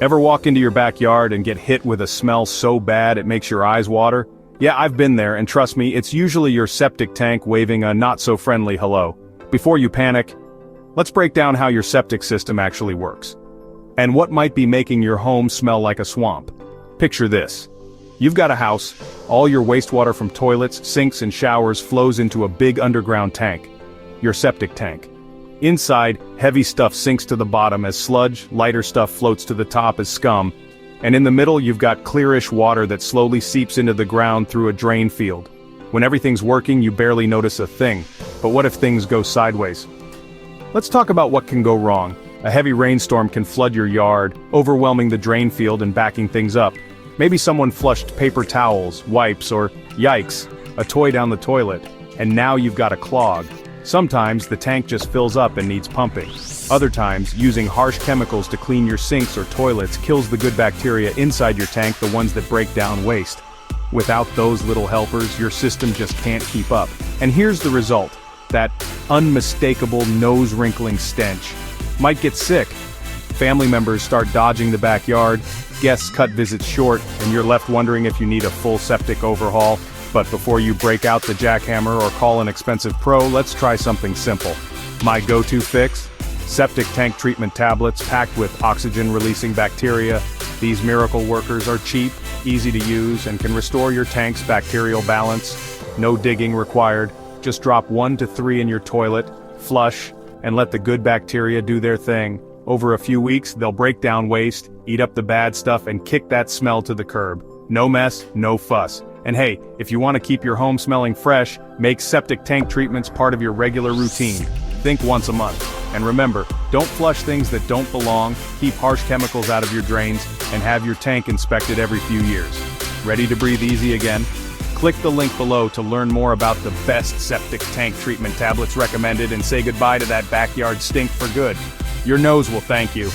Ever walk into your backyard and get hit with a smell so bad it makes your eyes water? Yeah, I've been there, and trust me, it's usually your septic tank waving a not-so-friendly hello. Before you panic, let's break down how your septic system actually works. And what might be making your home smell like a swamp. Picture this. You've got a house, all your wastewater from toilets, sinks, and showers flows into a big underground tank. Your septic tank. Inside, heavy stuff sinks to the bottom as sludge, lighter stuff floats to the top as scum, and in the middle you've got clearish water that slowly seeps into the ground through a drain field. When everything's working, you barely notice a thing. But what if things go sideways? Let's talk about what can go wrong. A heavy rainstorm can flood your yard, overwhelming the drain field and backing things up. Maybe someone flushed paper towels, wipes, or, yikes, a toy down the toilet, and now you've got a clog. Sometimes the tank just fills up and needs pumping. Other times, using harsh chemicals to clean your sinks or toilets kills the good bacteria inside your tank, the ones that break down waste. Without those little helpers, your system just can't keep up. And here's the result. That unmistakable nose-wrinkling stench. Might get sick. Family members start dodging the backyard, guests cut visits short, and you're left wondering if you need a full septic overhaul. But before you break out the jackhammer or call an expensive pro, let's try something simple. My go-to fix? Septic tank treatment tablets packed with oxygen-releasing bacteria. These miracle workers are cheap, easy to use, and can restore your tank's bacterial balance. No digging required. Just drop 1 to 3 in your toilet, flush, and let the good bacteria do their thing. Over a few weeks, they'll break down waste, eat up the bad stuff, and kick that smell to the curb. No mess, no fuss. And hey, if you want to keep your home smelling fresh, make septic tank treatments part of your regular routine. Think once a month. And remember, don't flush things that don't belong, keep harsh chemicals out of your drains, and have your tank inspected every few years. Ready to breathe easy again? Click the link below to learn more about the best septic tank treatment tablets recommended and say goodbye to that backyard stink for good. Your nose will thank you.